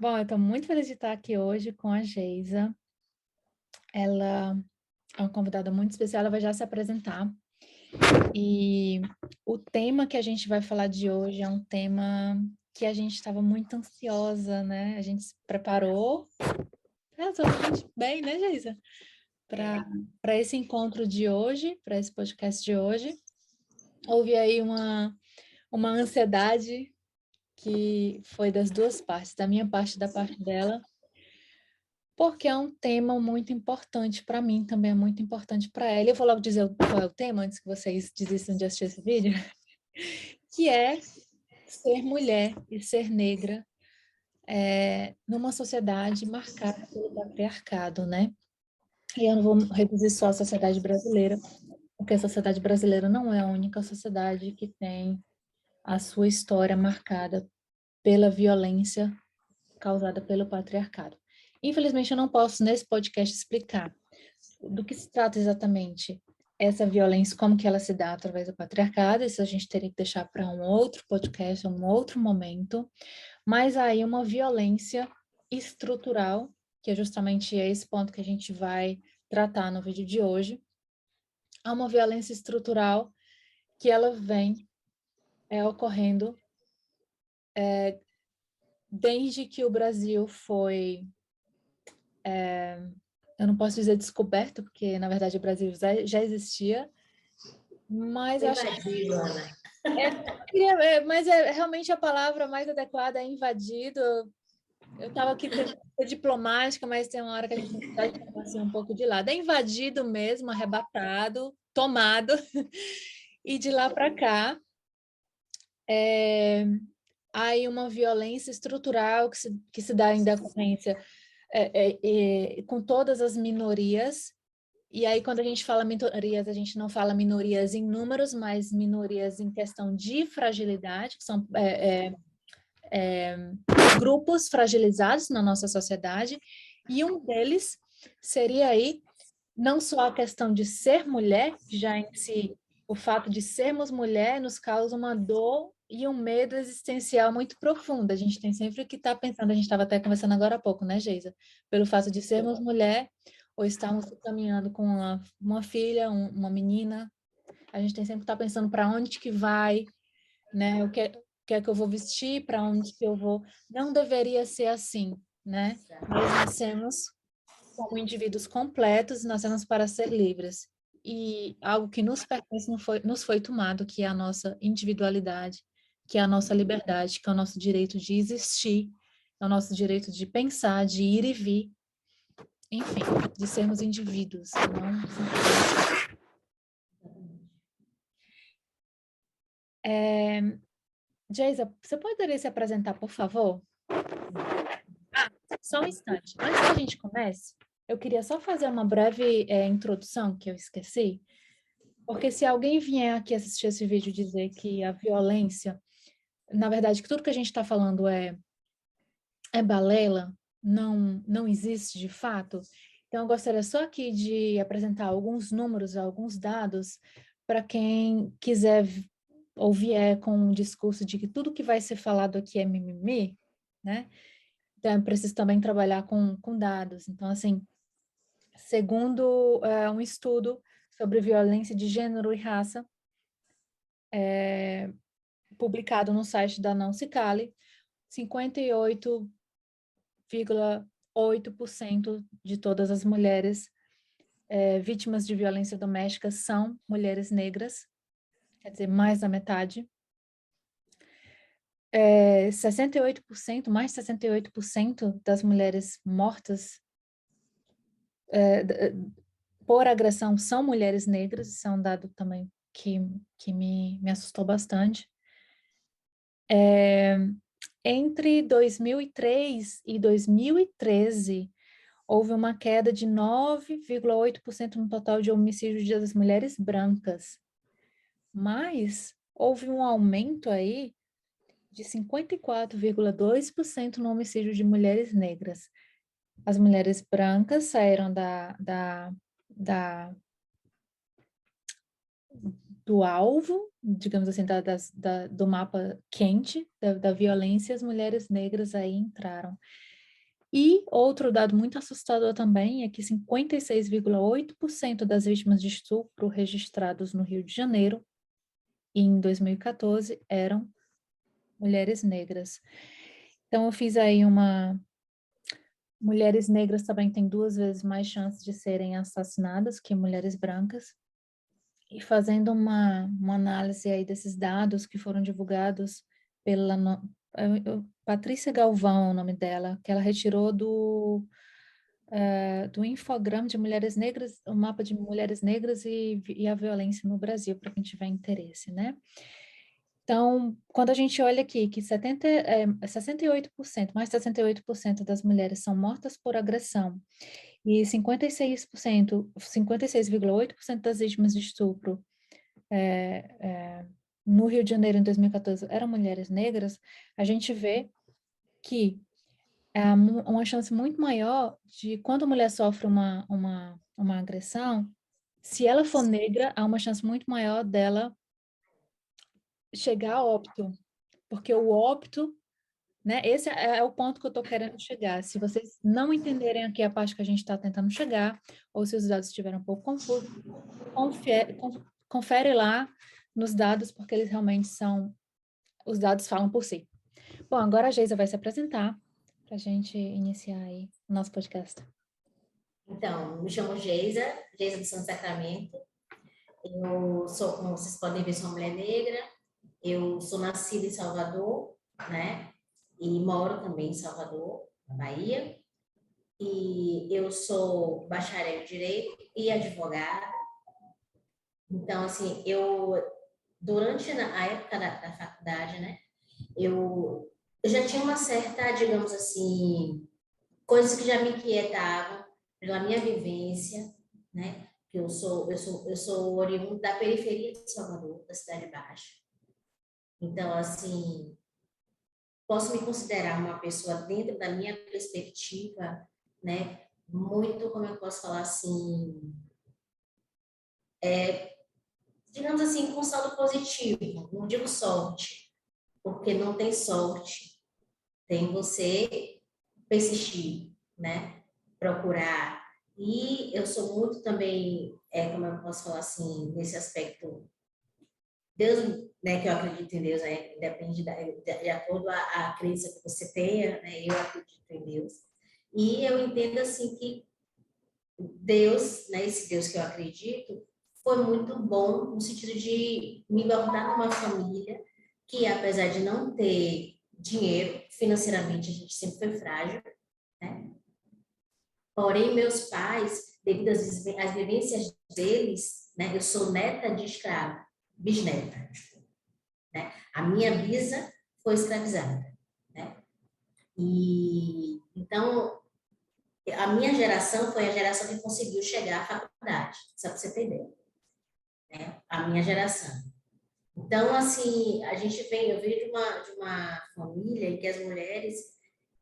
Bom, eu estou muito feliz de estar aqui hoje com a Geisa. Ela é uma convidada muito especial, ela vai já se apresentar. E o tema que a gente vai falar de hoje é um tema que a gente estava muito ansiosa, né? A gente se preparou razoavelmente bem, né, Geisa? Para esse encontro de hoje, para esse podcast de hoje. Houve aí uma ansiedade que foi das duas partes, da minha parte e da parte dela. Porque é um tema muito importante para mim, também é muito importante para ela. Eu vou logo dizer qual é o tema, antes que vocês desistam de assistir esse vídeo, que é ser mulher e ser negra numa sociedade marcada pelo patriarcado, né? E eu não vou reduzir só a sociedade brasileira, porque a sociedade brasileira não é a única sociedade que tem a sua história marcada pela violência causada pelo patriarcado. Infelizmente, eu não posso, nesse podcast, explicar do que se trata exatamente essa violência, como que ela se dá através do patriarcado. Isso a gente teria que deixar para um outro podcast, um outro momento. Mas aí uma violência estrutural, que é justamente esse ponto que a gente vai tratar no vídeo de hoje. Há uma violência estrutural que ela vem ocorrendo desde que o Brasil foi eu não posso dizer descoberto, porque na verdade o Brasil já existia, mas eu acho Invadido, Ana. mas realmente a palavra mais adequada é invadido. Eu estava aqui tentando ser diplomática, mas tem uma hora que a gente precisa deixar assim, um pouco de lado. É invadido mesmo, arrebatado, tomado, e de lá para cá há uma violência estrutural que se dá em decorrência com todas as minorias. E aí, quando a gente fala minorias, a gente não fala minorias em números, mas minorias em questão de fragilidade, que são grupos fragilizados na nossa sociedade, e um deles seria aí não só a questão de ser mulher, já em si, o fato de sermos mulher nos causa uma dor e um medo existencial muito profundo. A gente tem sempre que estar pensando, a gente estava até conversando agora há pouco, né, Geisa? Pelo fato de sermos mulher, ou estarmos caminhando com uma filha, uma menina, a gente tem sempre que estar pensando para onde que vai, né? O que é que eu vou vestir, para onde que eu vou. Não deveria ser assim, né? Nós nascemos como indivíduos completos, nascemos para ser livres. E algo que nos pertence nos foi tomado, que é a nossa individualidade, que é a nossa liberdade, que é o nosso direito de existir, é o nosso direito de pensar, de ir e vir, enfim, de sermos indivíduos, não. Geisa, você poderia se apresentar, por favor? Só um instante. Antes que a gente comece, eu queria só fazer uma breve introdução, que eu esqueci, porque se alguém vier aqui assistir esse vídeo e dizer que a violência, na verdade, que tudo que a gente está falando é balela, não existe de fato, então eu gostaria só aqui de apresentar alguns números, alguns dados, para quem quiser ou vier com um discurso de que tudo que vai ser falado aqui é mimimi, né? Então, eu preciso também trabalhar com dados. Então, assim, segundo um estudo sobre violência de gênero e raça, publicado no site da Não Se Cale, 58,8% de todas as mulheres vítimas de violência doméstica são mulheres negras, quer dizer, mais da metade. 68%, mais de 68% das mulheres mortas por agressão são mulheres negras, isso é um dado também que me assustou bastante. Entre 2003 e 2013, houve uma queda de 9,8% no total de homicídios das mulheres brancas, mas houve um aumento aí de 54,2% no homicídio de mulheres negras. As mulheres brancas saíram do alvo, digamos assim, do mapa quente da violência, as mulheres negras aí entraram. E outro dado muito assustador também é que 56,8% das vítimas de estupro registrados no Rio de Janeiro em 2014 eram mulheres negras. Então, eu fiz aí uma... Mulheres negras também têm 2 vezes mais chances de serem assassinadas que mulheres brancas. E fazendo uma análise aí desses dados que foram divulgados pela Patrícia Galvão, o nome dela, que ela retirou do Infograma de Mulheres Negras, o mapa de mulheres negras e a violência no Brasil, para quem tiver interesse, né? Então, quando a gente olha aqui que 68%, mais de 68% das mulheres são mortas por agressão e 56,8% das vítimas de estupro no Rio de Janeiro em 2014 eram mulheres negras, a gente vê que é uma chance muito maior de quando a mulher sofre uma agressão, se ela for negra, há uma chance muito maior dela chegar a óbito, porque o óbito, né, esse é o ponto que eu estou querendo chegar. Se vocês não entenderem aqui a parte que a gente está tentando chegar, ou se os dados estiverem um pouco confusos, confere lá nos dados, porque eles realmente são, os dados falam por si. Bom, agora a Geisa vai se apresentar para a gente iniciar aí o nosso podcast. Então, me chamo Geisa, Geisa do Santo Sacramento. Eu sou, como vocês podem ver, sou uma mulher negra. Eu sou nascida em Salvador, né? E moro também em Salvador, na Bahia. E eu sou bacharel em Direito e advogada. Então, assim, durante a época da faculdade, né? Eu já tinha uma certa, digamos assim, coisas que já me inquietavam pela minha vivência, né? Que eu sou oriundo da periferia de Salvador, da Cidade Baixa. Então, assim, posso me considerar uma pessoa dentro da minha perspectiva, né? Muito, como eu posso falar assim, digamos assim, com saldo positivo. Não digo sorte, porque não tem sorte. Tem você persistir, né? Procurar. E eu sou muito também, como eu posso falar assim, nesse aspecto, Deus, né, que eu acredito em Deus, né, depende de acordo a crença que você tenha, né, eu acredito em Deus. E eu entendo assim que Deus, né, esse Deus que eu acredito, foi muito bom no sentido de me botar numa família que, apesar de não ter dinheiro, financeiramente a gente sempre foi frágil, né? Porém, meus pais, devido às vivências deles, né, eu sou neta de escravo, bisneta, né? A minha bisa foi escravizada, né? E então a minha geração foi a geração que conseguiu chegar à faculdade, só para você ter ideia, né? A minha geração. Então, assim, eu venho de uma família em que as mulheres,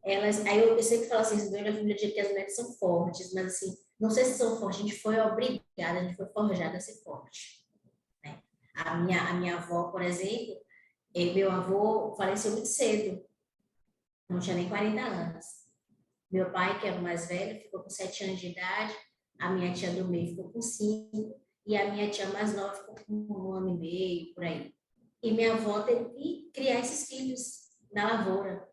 aí eu sempre falo assim, eu venho da família de que as mulheres são fortes, mas assim, não sei se são fortes, a gente foi obrigada, a gente foi forjada a ser forte, né? A minha avó, por exemplo, meu avô faleceu muito cedo, não tinha nem 40 anos. Meu pai, que era o mais velho, ficou com 7 anos de idade, a minha tia do meio ficou com 5, e a minha tia mais nova ficou com 1 ano e meio, por aí. E minha avó teve que criar esses filhos na lavoura,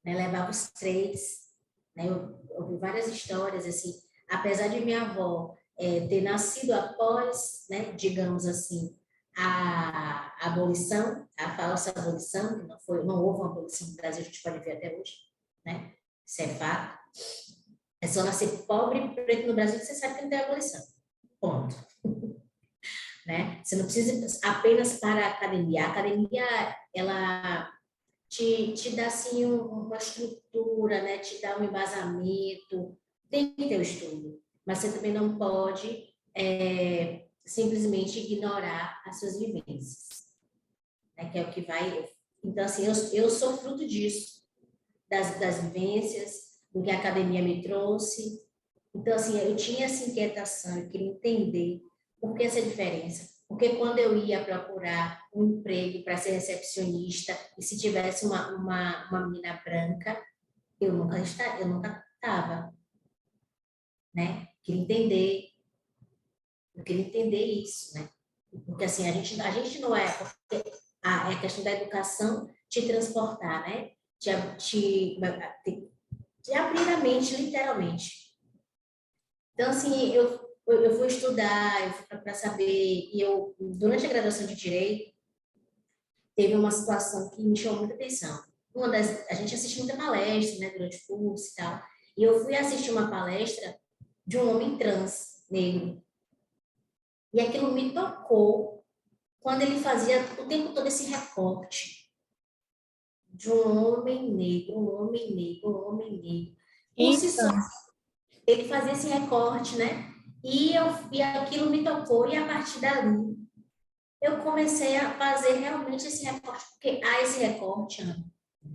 né? Levava os 3, né? Eu vi várias histórias, assim, apesar de minha avó ter nascido após, né, digamos assim, a abolição, a falsa abolição, que não houve uma abolição no Brasil, a gente pode ver até hoje, né? Isso é fato. É só nascer pobre e preto no Brasil que você sabe que não tem abolição. Ponto. Né? Você não precisa apenas para a academia. A academia, ela te dá, assim, uma estrutura, né? Te dá um embasamento. Tem que ter o estudo. Mas você também não pode simplesmente ignorar as suas vivências, né? Que é o que vai... Então, assim, eu sou fruto disso, das vivências, do que a academia me trouxe. Então, assim, eu tinha essa inquietação, eu queria entender por que essa diferença. Porque quando eu ia procurar um emprego para ser recepcionista, e se tivesse uma menina branca, eu nunca estava, né? Eu queria entender isso, né? Porque assim, a gente não é, porque é a questão da educação te transportar, né? Te abrir a mente, literalmente. Então, assim, eu fui estudar, eu fui para saber, e eu, durante a graduação de Direito, teve uma situação que me chamou muita atenção. A gente assiste muita palestra, né, durante o curso e tal, e eu fui assistir uma palestra de um homem trans, negro, e aquilo me tocou quando ele fazia o tempo todo esse recorte de um homem negro, um homem negro, um homem negro. Por si só, Então, ele fazia esse recorte, né? E aquilo me tocou, e a partir dali eu comecei a fazer realmente esse recorte, porque há esse recorte, Ana,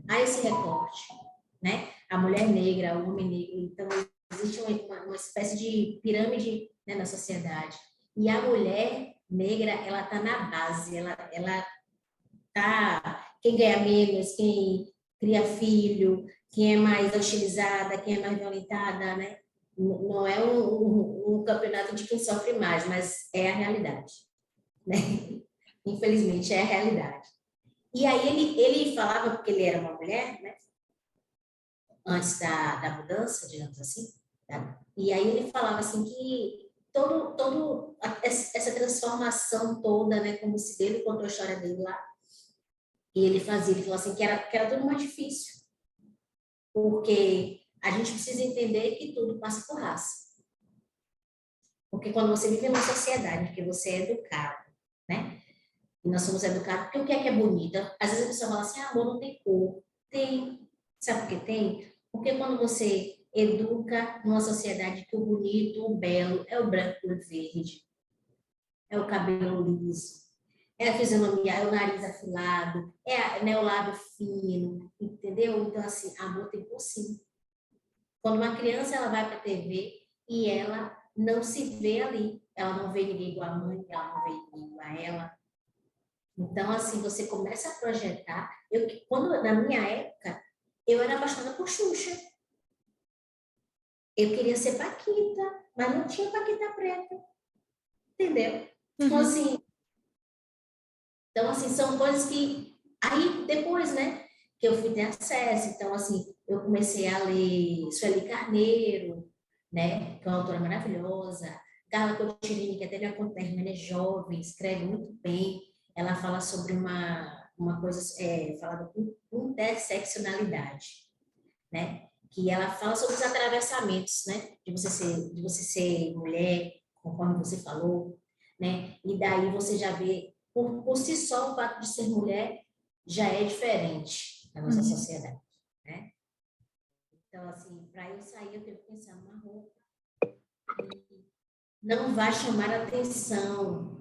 há esse recorte, né? A mulher negra, o homem negro, então existe uma espécie de pirâmide, né, na sociedade. E a mulher negra, ela está na base, ela tá, quem ganha menos, quem cria filho, quem é mais hostilizada, quem é mais violentada, né? Não é um campeonato de quem sofre mais, mas é a realidade, né? Infelizmente, é a realidade. E aí ele falava, porque ele era uma mulher, né? Antes da mudança, digamos assim, tá? E aí ele falava assim que essa transformação toda, né? Como se dele contou a história dele lá, e ele falou assim que era tudo mais difícil, porque a gente precisa entender que tudo passa por raça. Porque quando você vive numa sociedade que você é educado, né? E nós somos educados, porque o que é bonito? Às vezes a pessoa fala assim, ah, amor, não tem cor. Tem. Sabe por que tem? Porque quando você educa numa sociedade que o bonito, o belo, é o branco e o verde, é o cabelo liso, é a fisionomia, é o nariz afilado, né, o lábio fino, entendeu? Então, assim, amor tem por sim. Quando uma criança ela vai para a TV e ela não se vê ali, ela não vê ninguém igual a mãe, ela não vê ninguém igual a ela. Então, assim, você começa a projetar. Na minha época, eu era apaixonada por Xuxa. Eu queria ser Paquita, mas não tinha Paquita preta, entendeu? Então, uhum, assim, são coisas que. Aí, depois, né, que eu fui ter acesso, então, assim, eu comecei a ler Sueli Carneiro, né, que é uma autora maravilhosa, Carla Cotirini, que até já conta, é jovem, escreve muito bem, ela fala sobre uma coisa, falada com interseccionalidade, né, que ela fala sobre os atravessamentos, né, de você ser mulher, conforme você falou, né, e daí você já vê por si só, o fato de ser mulher já é diferente na nossa uhum. sociedade, né? Então, assim, para eu sair, eu tenho que pensar numa roupa que não vai chamar atenção,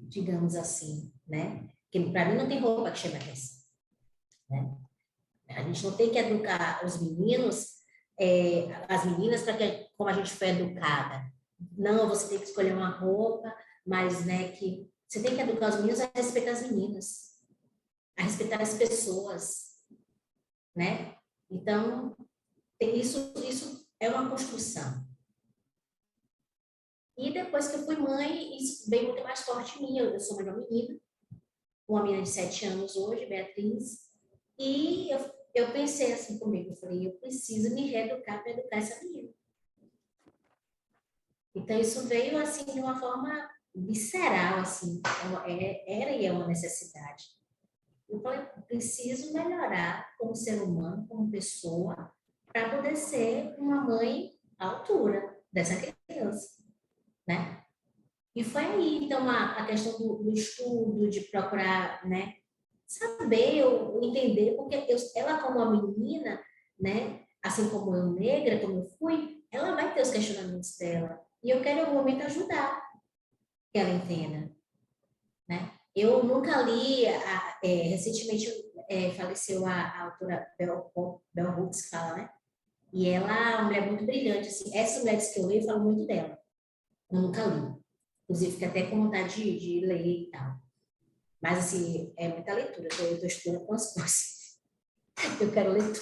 digamos assim, né? Porque para mim não tem roupa que chame atenção, né? A gente não tem que educar os meninos, as meninas, para que como a gente foi educada. Não, você tem que escolher uma roupa, mas, né, que você tem que educar os meninos a respeitar as meninas, a respeitar as pessoas, né? Então, isso é uma construção. E depois que eu fui mãe, isso veio muito mais forte em mim. Eu sou mãe de uma menina de 7 anos hoje, Beatriz, e eu pensei assim comigo, eu falei, eu preciso me reeducar para educar essa menina. Então, isso veio assim de uma forma visceral, assim, era e é uma necessidade. Eu falei, preciso melhorar como ser humano, como pessoa, para poder ser uma mãe à altura dessa criança, né? E foi aí, então, a questão do estudo, de procurar, né, saber, eu entender, porque ela como uma menina, né, assim como eu negra, como eu fui, ela vai ter os questionamentos dela. E eu quero, em algum momento, ajudar que ela entenda, né? Eu nunca li, recentemente faleceu a autora Bell Hooks, que fala, né? E ela é uma mulher muito brilhante, assim. Essas mulheres que eu leio, eu falo muito dela. Eu nunca li. Inclusive, fico até com vontade de ler e tal. Mas, assim, é muita leitura. Eu estou estudando com as coisas. Eu quero ler tudo.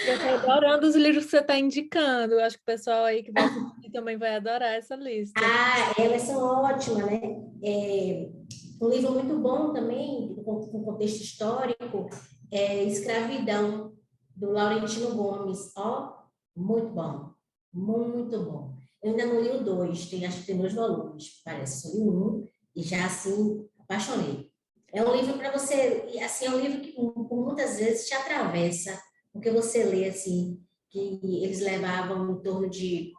Eu estou adorando os livros que você está indicando. Eu acho que o pessoal aí que vai assistir também vai adorar essa lista. Elas são ótimas, né? Um livro muito bom também, com contexto histórico, é Escravidão, do Laurentino Gomes. Ó, muito bom, muito bom. Eu ainda não li o 2, acho que tem 2 volumes, parece. Só li um e já, assim, apaixonei. É um livro para você, e, assim, é um livro que por muitas vezes te atravessa, porque você lê, assim, que eles levavam em torno de,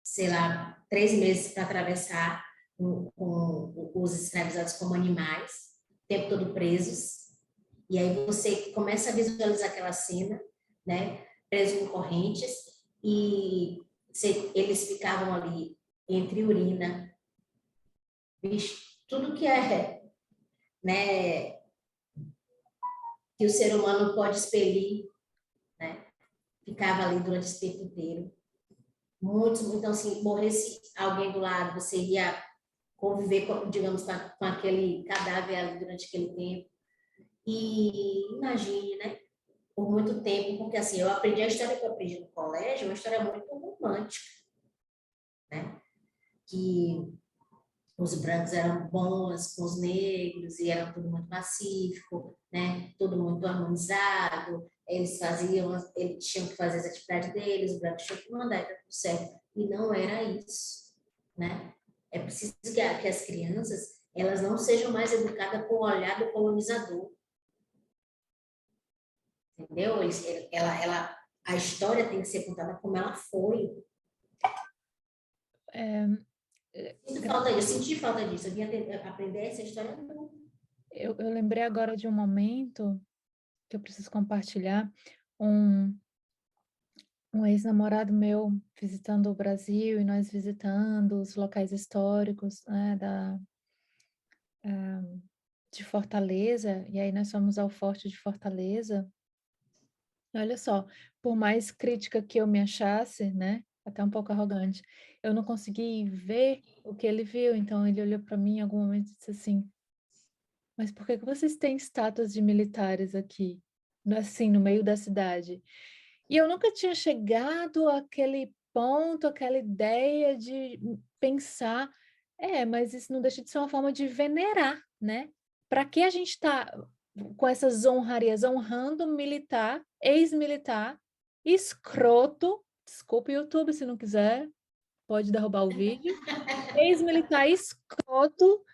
sei lá, 3 meses para atravessar com os escravizados como animais, o tempo todo presos. E aí você começa a visualizar aquela cena, né? Presos em correntes, e eles ficavam ali entre urina, bicho, tudo que é, né, que o ser humano pode expelir, né? Ficava ali durante esse tempo inteiro. Muitos, então, assim, morresse alguém do lado, você ia conviver, digamos, com aquele cadáver ali durante aquele tempo. E imagine, né? Por muito tempo, porque assim, eu aprendi a história que eu aprendi no colégio, uma história muito romântica, né? Que os brancos eram bons com os negros e era tudo muito pacífico, né? Tudo muito harmonizado. Eles tinham que fazer as atividades deles, os brancos tinham que mandar, e tá tudo certo. E não era isso, né? É preciso que as crianças elas não sejam mais educadas com o olhar do colonizador, entendeu? A história tem que ser contada como ela foi. É, Eu senti falta disso. Eu vim aprender essa história. eu lembrei agora de um momento que eu preciso compartilhar. Um, um ex-namorado meu visitando o Brasil e nós visitando os locais históricos, né, de Fortaleza, e aí nós fomos ao Forte de Fortaleza. Olha só, por mais crítica que eu me achasse, né, até um pouco arrogante, eu não consegui ver o que ele viu, então ele olhou para mim em algum momento e disse assim: mas por que que vocês têm estátuas de militares aqui, assim, no meio da cidade? E eu nunca tinha chegado àquele ponto, àquela ideia de pensar, mas isso não deixa de ser uma forma de venerar, né? Para que a gente está com essas honrarias, honrando um militar, ex-militar, escroto, desculpa o YouTube se não quiser, pode derrubar o vídeo, ex-militar escroto,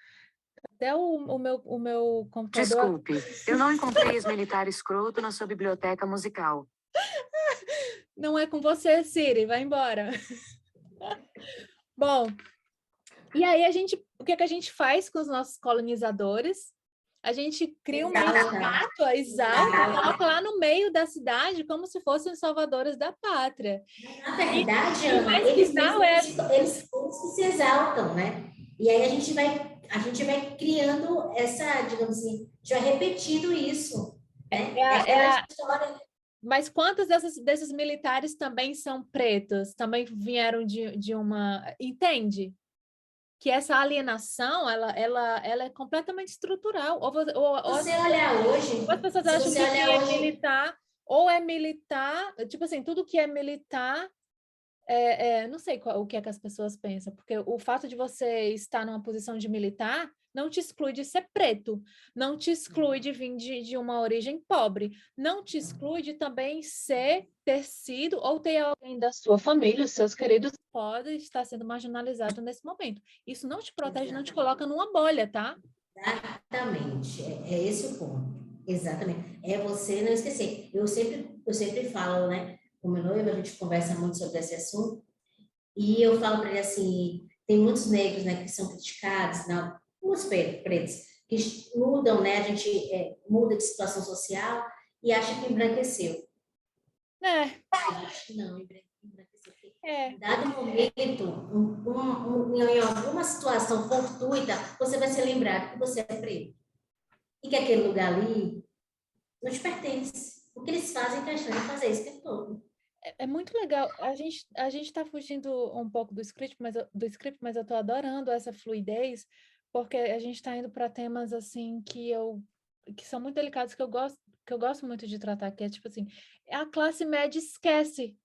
até o meu computador. Desculpe, eu não encontrei ex-militar escroto na sua biblioteca musical. Não é com você, Siri, vai embora. Bom, e aí o que é que a gente faz com os nossos colonizadores? A gente cria uma estátua, exalta, coloca lá no meio da cidade como se fossem os salvadores da pátria. Na verdade, E o Ana, mais eles bizarro mesmos eles que se exaltam, né? E aí a gente vai criando essa, digamos assim, a gente vai repetindo isso, né? é É a, é aquela a, história. mas quantos desses militares também são pretos? Também vieram de uma... Entende? Que essa alienação, ela é completamente estrutural. Ou Você olhar hoje, as pessoas se acham você que quem olhar é hoje, militar, ou é militar, tipo assim, tudo que é militar, não sei o que é que as pessoas pensam, porque o fato de você estar numa posição de militar não te exclui de ser preto, não te exclui de vir de uma origem pobre, não te exclui de também ter sido ou ter alguém da sua família, os seus queridos, pode estar sendo marginalizado nesse momento. Isso não te protege, não te coloca numa bolha, tá? exatamente, é esse o ponto. Exatamente. É você não esquecer. Eu sempre falo, né? Com meu noivo, a gente conversa muito sobre esse assunto, e eu falo para ele assim: tem muitos negros, né, que são criticados, não, muitos pretos, que mudam, né? A gente muda de situação social e acha que embranqueceu. É, Eu acho que não, embranqueceu. Porque é. em dado momento, em alguma situação fortuita, você vai ser lembrado que você é preto. E que aquele lugar ali não te pertence. O que eles fazem questão de fazer isso o tempo todo. É muito legal. A gente está fugindo um pouco do script, mas eu estou adorando essa fluidez, porque a gente está indo para temas assim que são muito delicados, que eu gosto, que eu gosto muito de tratar, que é tipo assim, a classe média esquece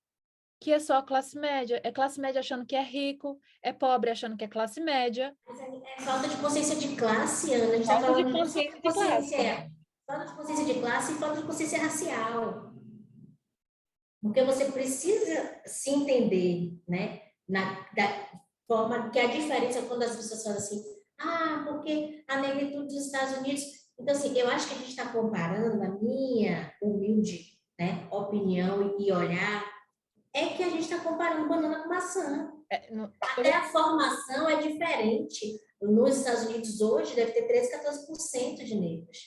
que é só a classe média. É classe média achando que é rico, é pobre achando que é classe média. Mas é falta de consciência de classe, Ana. A gente está Falta de falando não só de consciência de classe. falta de consciência de classe e falta de consciência racial. Porque você precisa se entender, né? Da forma que a diferença quando as pessoas falam assim, porque a negritude dos Estados Unidos. Então, assim, eu acho que a gente está comparando, a minha humilde, né, opinião e olhar, é que a gente está comparando banana com maçã. Até a formação é diferente. Nos Estados Unidos, hoje, deve ter 13, 14% de negros.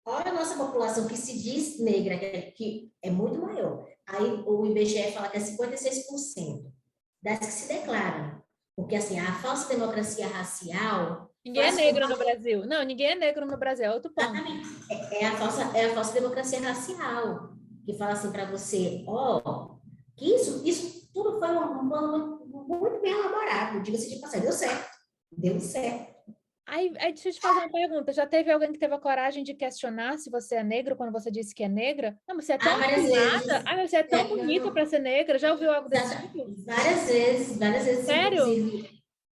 Olha a nossa população que se diz negra, que é muito maior. Aí o IBGE fala que é 56% das que se declaram. Porque, assim, a falsa democracia racial... Ninguém é negro no Brasil. Não, ninguém é negro no Brasil, é outro ponto. Exatamente. É a falsa democracia racial, que fala assim para você, que isso tudo foi um plano muito bem elaborado, diga-se de passagem, deu certo. Deu certo. Aí, deixa eu te fazer uma pergunta. Já teve alguém que teve a coragem de questionar se você é negro quando você disse que é negra? Não, mas você é tão bonita. Mas você é tão bonita para ser negra. Já ouviu algo desse tipo? Várias vezes. Sério?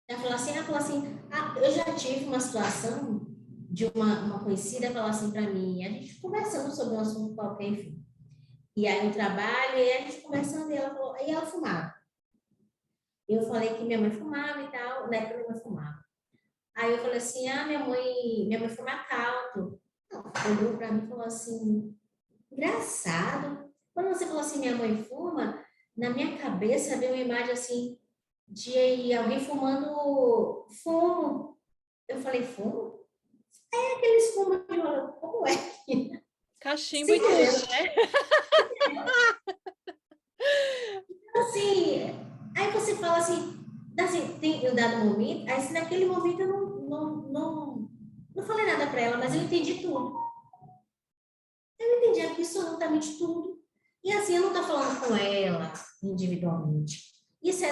Inclusive, ela falou assim, eu já tive uma situação de uma conhecida falar assim para mim, a gente conversando sobre um assunto qualquer, enfim. E aí no trabalho, e a gente conversando, e ela falou, e ela fumava. Eu falei que minha mãe fumava e tal, na época minha mãe fumava. Aí eu falei assim, minha mãe fuma cauto. Olhou para mim e falou assim, engraçado. Quando você falou assim, minha mãe fuma, na minha cabeça veio uma imagem assim, de alguém fumando fumo. Eu falei, fumo? É aqueles fumos de rola. Como é? Cachimbo e tudo, né? Assim, aí você fala assim, tem um dado momento, aí naquele momento eu não falei nada para ela, mas eu entendi tudo. Eu entendi absolutamente tudo. E assim, eu não estou falando com ela individualmente. Isso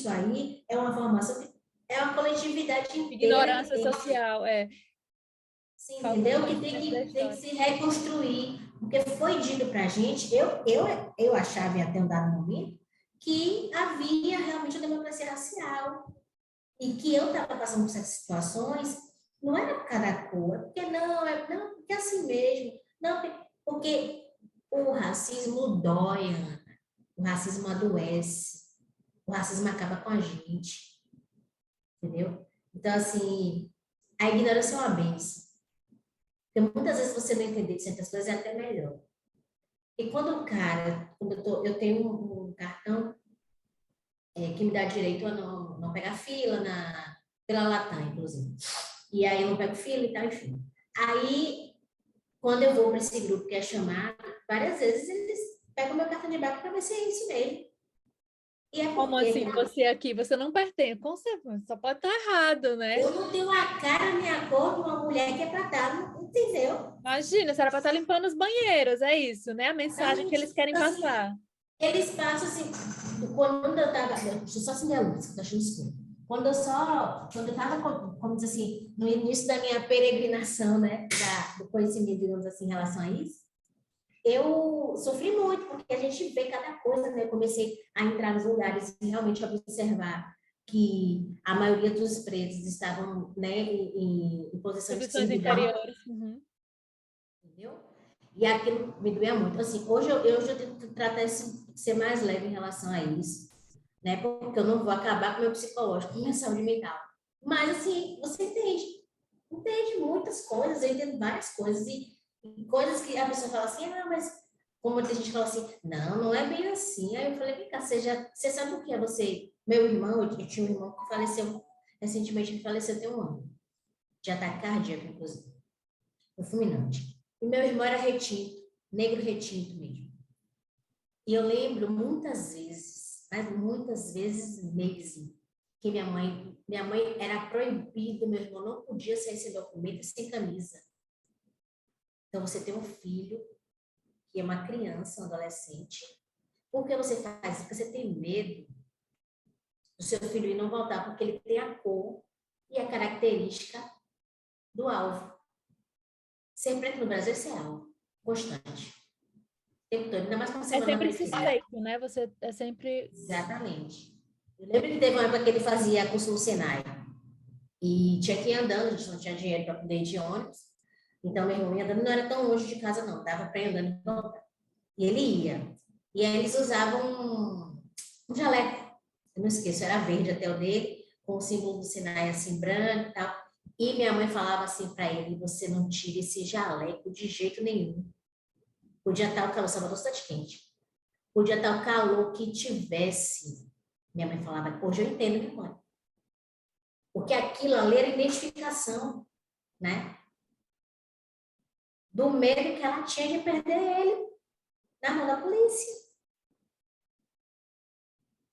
aí é uma formação, é uma coletividade inteira. Ignorância social, Sim, entendeu? Que tem que se reconstruir. Porque foi dito para a gente, eu achava até um dado momento, que havia realmente a democracia racial. E que eu estava passando por certas situações, não era por causa da cor, porque não, porque é assim mesmo. Não, porque o racismo dói, Ana. O racismo adoece. O racismo acaba com a gente. Entendeu? Então, assim, a ignorância é uma benção. Porque muitas vezes você não entender certas coisas é até melhor. E quando o cara, eu tenho um cartão que me dá direito a não pegar fila pela Latam, inclusive. E aí eu não pego fila e tal, enfim. Aí, quando eu vou para esse grupo que é chamado, várias vezes eles pegam meu cartão de embarque para ver se é isso mesmo. E é Como porque, assim, você aqui, você não pertence? Com certeza, só pode estar errado, né? eu não tenho a cara nem a cor de uma mulher que é para estar, entendeu? Imagina, você era para estar limpando os banheiros, é isso, né? A mensagem que eles querem Assim, passar. eles passam assim, quando eu estava, deixa eu só acender a luz, que tá achando escuro. Quando eu estava, como diz assim, no início da minha peregrinação, né, do conhecimento, digamos assim, em relação a isso, eu sofri muito, porque a gente vê cada coisa, né? Eu comecei a entrar nos lugares e realmente observar que a maioria dos presos estavam, né, em posição de Posições servidão, inferiores. Uhum. entendeu? E aquilo me doía muito. Assim, hoje eu já tento tratar de ser mais leve em relação a isso, né? Porque eu não vou acabar com o meu psicológico, com a minha saúde mental. Mas, assim, você entende muitas coisas, eu entendo várias coisas, e coisas que a pessoa fala assim, mas como muita gente fala assim, não é bem assim. Aí eu falei, vem cá, você sabe o que é você? Meu irmão, eu tinha um irmão que faleceu, recentemente ele faleceu tem um ano, de ataque cardíaco, inclusive, foi fulminante. E meu irmão era retinto, negro retinto mesmo. E eu lembro muitas vezes, mas muitas vezes mesmo, que minha mãe era proibida, meu irmão não podia sair sem documento e sem camisa. Então, você tem um filho, que é uma criança, um adolescente, por que você faz isso? Porque você tem medo do seu filho ir não voltar, porque ele tem a cor e a característica do alvo. Ser preto no Brasil é ser alvo. constante. O tempo todo, ainda mais quando você É manda sempre marido. suspeito, né? Você é sempre... Exatamente. Eu lembro que teve uma época que ele fazia curso no Senai. E tinha que ir andando, a gente não tinha dinheiro para poder ir de ônibus. Então, meu irmão ia andando, não era tão longe de casa, não. Dava para ir andando e voltar. E ele ia. E aí eles usavam um jaleco. Eu não esqueço, era verde até o dele, com o símbolo do Sinai assim, branco e tal. E minha mãe falava assim para ele, você não tira esse jaleco de jeito nenhum. Podia estar o calor, estava bastante quente. Podia estar o calor que tivesse. Minha mãe falava, hoje eu entendo, minha mãe. Porque aquilo ali era identificação, né? Do medo que ela tinha de perder ele na mão da polícia.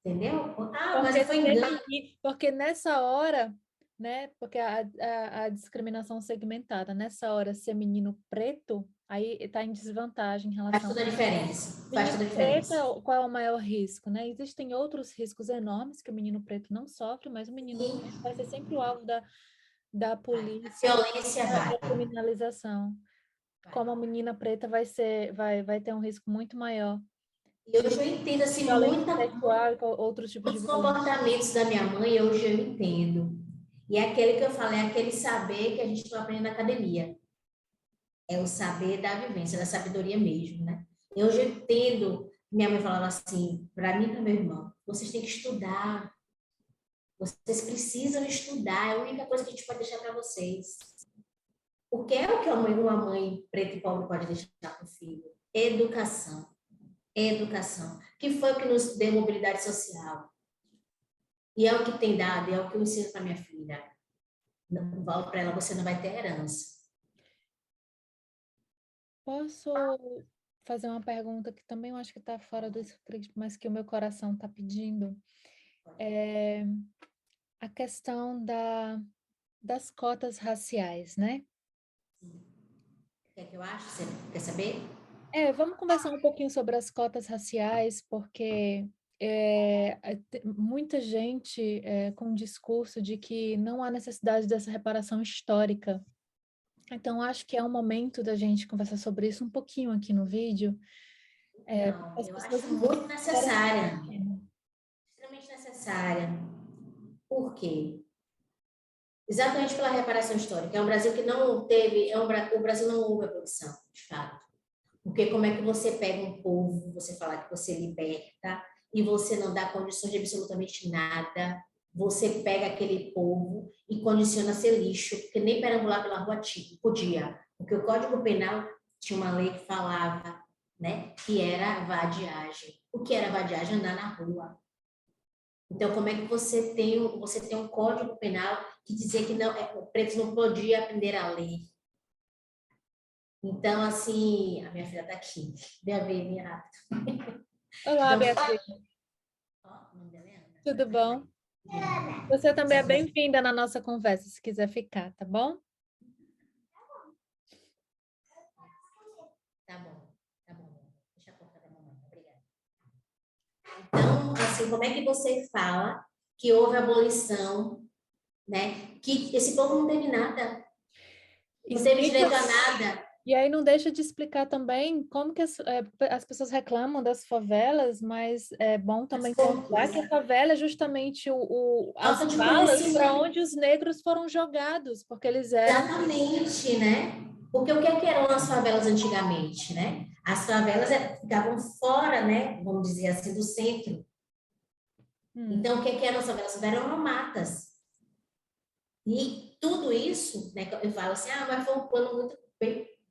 Entendeu? Ah, mas foi engano. Porque nessa hora, né? Porque a discriminação segmentada, nessa hora, ser menino preto, aí está em desvantagem em Faz relação toda a diferença. Faz menino toda a preto, diferença. qual é o maior risco, né? Existem outros riscos enormes que o menino preto não sofre, mas o menino Sim, preto vai ser sempre o alvo da a polícia, violência da vai. criminalização. Como a menina preta vai ter um risco muito maior. E hoje eu entendo assim, Violência sexual e outros tipos de muitos violência. comportamentos da minha mãe, hoje eu entendo. E é aquele que eu falei, é aquele saber que a gente não aprende na academia. É o saber da vivência, da sabedoria mesmo, né? E hoje eu entendo, minha mãe falava assim, para mim e para meu irmão, vocês têm que estudar, vocês precisam estudar, é a única coisa que a gente pode deixar para vocês. Porque é o que uma mãe preta e pobre pode deixar para o filho? Educação. Educação. Que foi o que nos deu mobilidade social. E é o que tem dado, é o que eu ensino para minha filha. Não falo para ela, você não vai ter herança. Posso fazer uma pergunta que também eu acho que está fora do script, mas que o meu coração está pedindo? É a questão das cotas raciais, né? O que é que eu acho? Você quer saber? Vamos conversar um pouquinho sobre as cotas raciais, porque muita gente com o discurso de que não há necessidade dessa reparação histórica. Então, acho que é um momento da gente conversar sobre isso um pouquinho aqui no vídeo. Não, As eu pessoas acho muito entenderem. necessária. Extremamente necessária. Por quê? Exatamente pela reparação histórica. É um Brasil que não teve, o Brasil não houve abolição, de fato. Porque como é que você pega um povo, você fala que você liberta, e você não dá condições de absolutamente nada, você pega aquele povo e condiciona a ser lixo, porque nem perambular pela rua podia. Porque o Código Penal tinha uma lei que falava, né, que era vadiagem. O que era vadiagem? Andar na rua. Então, como é que você tem um Código Penal que dizia que não, pretos não podiam aprender a lei? Então, assim, a minha filha está aqui. Vem a ver, minha rápido. Olá, Então, Beatriz, ó, o nome dela é Ana. tudo bom? Você também é bem-vinda na nossa conversa, se quiser ficar, tá bom? Tá bom, tá bom. Deixa a porta da mamãe, obrigada. Então, assim, como é que você fala que houve abolição, né? Que esse povo não teve nada, não teve Explica. direito a nada. E aí não deixa de explicar também como que as pessoas reclamam das favelas, mas é bom também pontuar que a favela é justamente as Falta de valas para conhecimento. onde os negros foram jogados, porque eles eram... Exatamente, né? Porque o que é que eram as favelas antigamente, né? As favelas ficavam fora, né? Vamos dizer assim, do centro. Então, o que é que eram as favelas? As favelas eram matas. E tudo isso, né? Eu falo assim, mas foi um plano muito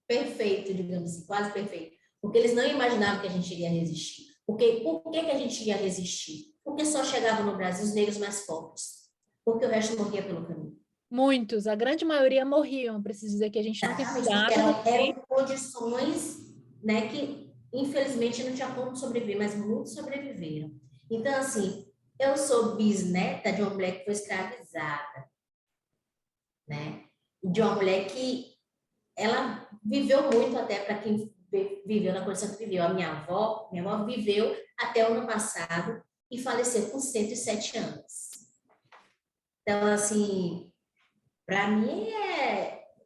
perfeito, digamos assim, quase perfeito. Porque eles não imaginavam que a gente iria resistir. Porque, por que a gente ia resistir? Porque só chegavam no Brasil os negros mais fortes. Porque o resto morria pelo caminho. Muitos, a grande maioria morriam. Preciso dizer que a gente não tem Exatamente, porque dado. eram condições, né, que infelizmente não tinha como sobreviver, mas muitos sobreviveram. Então, assim, eu sou bisneta de uma mulher que foi escravizada, né? De uma mulher que ela viveu muito até para quem viveu na condição que viveu. A minha avó viveu até o ano passado e faleceu com 107 anos. Então, assim, para mim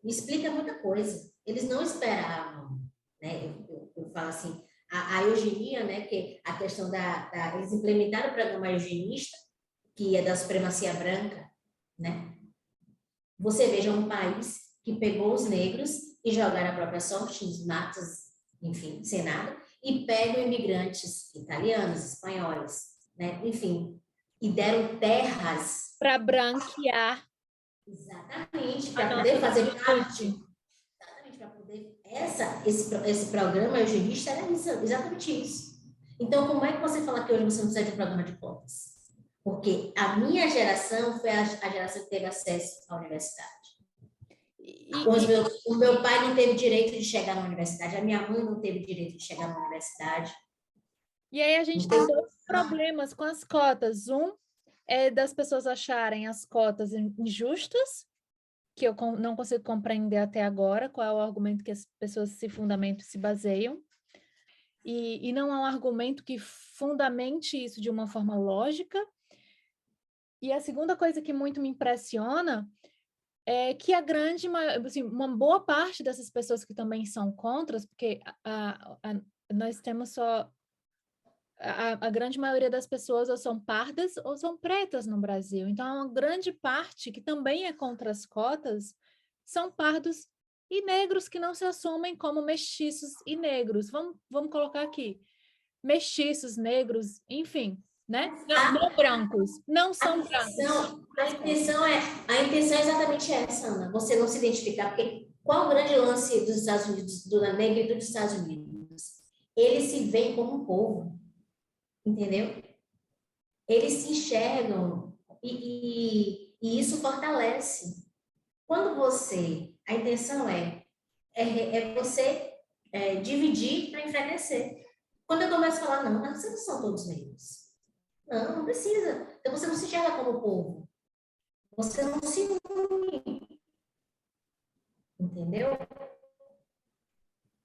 explica muita coisa. Eles não esperavam. né? Eu falo assim, a eugenia, né, que a questão eles implementaram o programa eugenista, que é da supremacia branca, né? Você veja um país que pegou os negros e jogaram a própria sorte nos matos, enfim, sem nada, e pegam imigrantes italianos, espanhóis, né? Enfim, e deram terras. Para branquear Exatamente, a para nossa poder fazer parte. negritude. Exatamente, para poder. Esse programa eugenista era isso, exatamente isso. Então, como é que você fala que hoje você não precisa de um programa de cotas? Porque a minha geração foi a geração que teve acesso à universidade. O meu pai não teve direito de chegar na universidade, a minha mãe não teve direito de chegar na universidade. E aí a gente tem dois problemas com as cotas. Um é das pessoas acharem as cotas injustas, que eu não consigo compreender até agora qual é o argumento que as pessoas se fundamentam e se baseiam. E não há um argumento que fundamente isso de uma forma lógica. E a segunda coisa que muito me impressiona é que assim, uma boa parte dessas pessoas que também são contra, porque nós temos só a grande maioria das pessoas ou são pardas ou são pretas no Brasil. Então, uma grande parte que também é contra as cotas são pardos e negros que não se assumem como mestiços e negros. Vamos colocar aqui. Mestiços, negros, enfim, né? Não brancos, não são brancos. A intenção é exatamente essa, Ana. Você não se identificar, porque qual o grande lance dos Estados Unidos, do negrito dos Estados Unidos? Eles se veem como um povo, entendeu? Eles se enxergam e isso fortalece. Quando a intenção é você dividir para enfraquecer. Quando eu começo a falar, não, mas vocês não são todos negros. Não, não precisa. Então você não se enxerga como povo. Você não se une. Entendeu?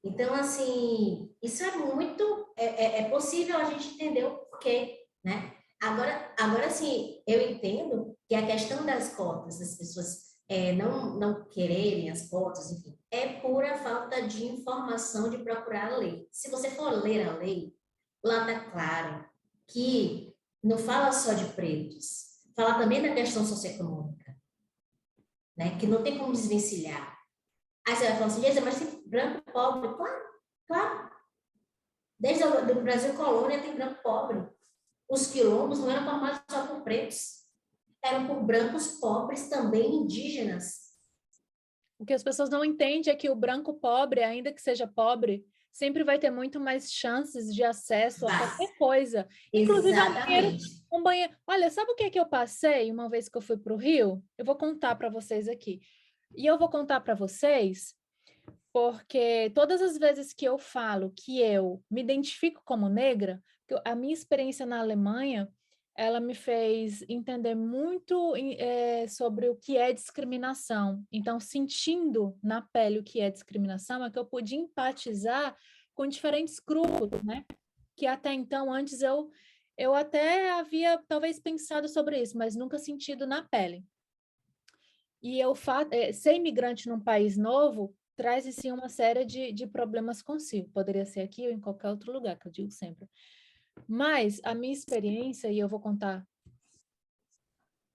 Então, assim, isso é muito... É possível a gente entender o porquê, né? Agora sim, eu entendo que a questão das cotas, das pessoas não quererem as cotas, enfim, é pura falta de informação de procurar a lei. Se você for ler a lei, lá está claro que não fala só de pretos, fala também da questão socioeconômica, né? Que não tem como desvencilhar. Aí você vai falar assim, mas tem branco pobre? Claro, claro. Desde o Brasil colônia tem branco pobre. Os quilombos não eram formados só por pretos, eram por brancos pobres, também indígenas. O que as pessoas não entendem é que o branco pobre, ainda que seja pobre, sempre vai ter muito mais chances de acesso a qualquer coisa. Inclusive um banheiro. Olha, sabe o que é que eu passei uma vez que eu fui para o Rio? Eu vou contar para vocês aqui. E eu vou contar para vocês porque todas as vezes que eu falo que eu me identifico como negra, a minha experiência na Alemanha, ela me fez entender muito sobre o que é discriminação. Então, sentindo na pele o que é discriminação, é que eu pude empatizar com diferentes grupos, né? Que até então, antes eu até havia talvez pensado sobre isso, mas nunca sentido na pele. E ser imigrante num país novo traz, sim, uma série de problemas consigo. Poderia ser aqui ou em qualquer outro lugar, que eu digo sempre. Mas a minha experiência, e eu vou contar...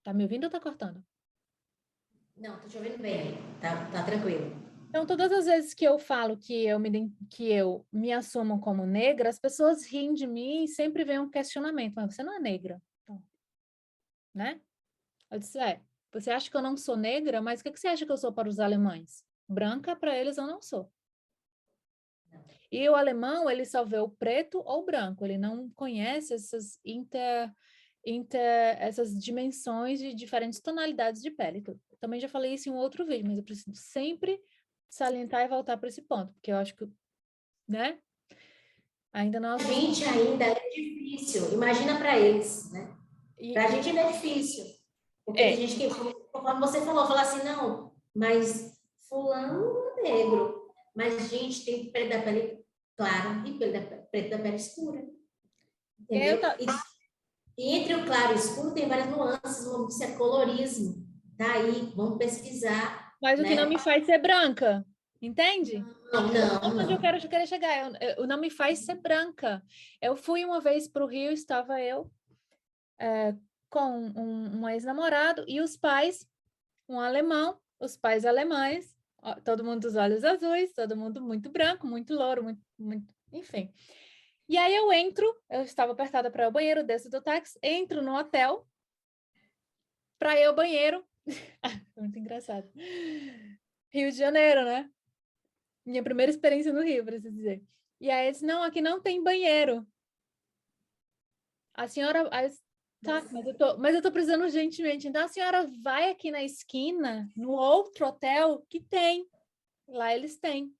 Tá me ouvindo ou tá cortando? Não, tô te ouvindo bem. Tá tranquilo. Então, todas as vezes que eu falo que eu me assumo como negra, as pessoas riem de mim e sempre vem um questionamento. Mas você não é negra, então, né? Eu disse, você acha que eu não sou negra? Mas o que você acha que eu sou para os alemães? Branca, para eles, eu não sou. E o alemão, ele só vê o preto ou o branco, ele não conhece essas essas dimensões de diferentes tonalidades de pele. Eu também já falei isso em um outro vídeo, mas eu preciso sempre salientar e voltar para esse ponto, porque eu acho que, né? Ainda não... A gente ainda é difícil, imagina para eles, né? Para a gente ainda é difícil. Porque tem gente que, como você falou, fala assim, não, mas fulano é negro. Mas, gente, tem preto da pele clara e preto da pele escura. Entendeu? E entre o claro e o escuro tem várias nuances, isso é colorismo. Daí, vamos pesquisar. Mas o que não me faz ser branca. Entende? Não. Onde eu quero chegar? Não me faz ser branca. Eu fui uma vez para o Rio, estava eu com um ex-namorado e os pais, um alemão, os pais alemães, todo mundo dos olhos azuis, todo mundo muito branco, muito louro, muito, enfim. E aí eu estava apertada para ir ao banheiro, desço do táxi, entro no hotel para ir ao banheiro. Muito engraçado. Rio de Janeiro, né? Minha primeira experiência no Rio, preciso dizer. E aí eles, não, aqui não tem banheiro. A senhora... Tá, mas eu tô precisando urgentemente. Então a senhora vai aqui na esquina, no outro hotel que tem. Lá eles têm.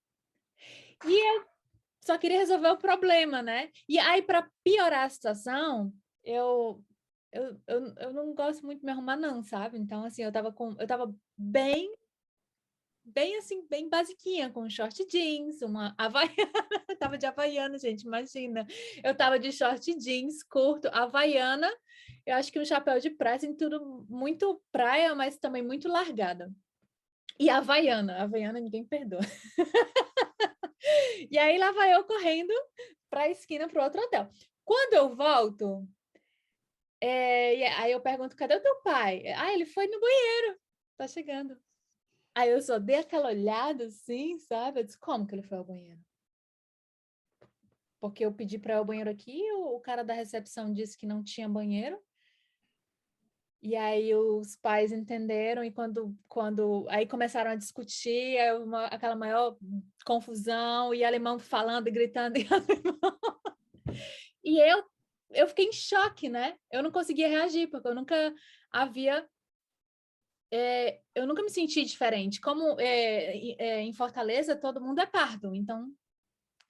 E eu só queria resolver o problema, né? E aí, para piorar a situação, eu não gosto muito de me arrumar, não, sabe? Então, assim, eu tava bem assim, bem basiquinha, com short jeans, uma havaiana, eu tava de havaiana, gente, imagina. Eu tava de short jeans curto, havaiana, eu acho que um chapéu de praia, assim, tudo muito praia, mas também muito largada. E havaiana ninguém perdoa. E aí lá vai eu correndo para a esquina, para o outro hotel. Quando eu volto, aí eu pergunto, cadê o teu pai? Ah, ele foi no banheiro, tá chegando. Aí eu só dei aquela olhada assim, sabe? Eu disse, como que ele foi ao banheiro? Porque eu pedi para ir ao banheiro aqui, o cara da recepção disse que não tinha banheiro. E aí os pais entenderam e quando aí começaram a discutir, aquela maior confusão, e alemão falando e gritando em alemão. E eu fiquei em choque, né? Eu não conseguia reagir, porque eu nunca me senti diferente. Como em Fortaleza, todo mundo é pardo, então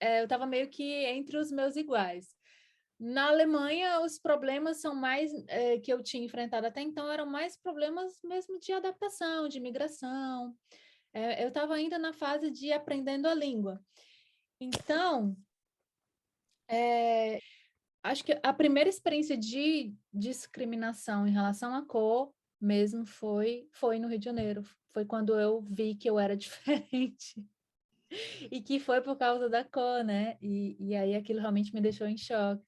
eu estava meio que entre os meus iguais. Na Alemanha, os problemas são mais que eu tinha enfrentado até então, eram mais problemas mesmo de adaptação, de imigração. Eu estava ainda na fase de aprendendo a língua. Então, acho que a primeira experiência de discriminação em relação à cor mesmo foi no Rio de Janeiro. Foi quando eu vi que eu era diferente. E que foi por causa da cor, né? E aí aquilo realmente me deixou em choque.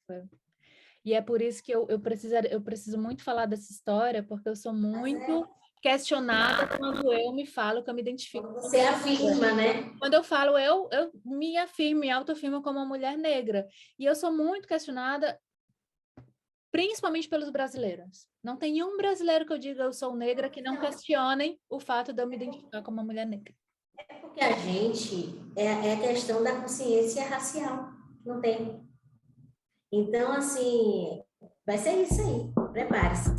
E é por isso que eu preciso muito falar dessa história, porque eu sou muito questionada quando eu me falo, que eu me identifico. Quando você afirma, né? Quando eu falo, eu me afirmo, me autoafirmo como uma mulher negra. E eu sou muito questionada, principalmente pelos brasileiros. Não tem nenhum brasileiro que eu diga eu sou negra que não questionem o fato de eu me identificar como uma mulher negra. É porque a gente, é a questão da consciência racial, não tem. Então, assim, vai ser isso aí, prepare-se.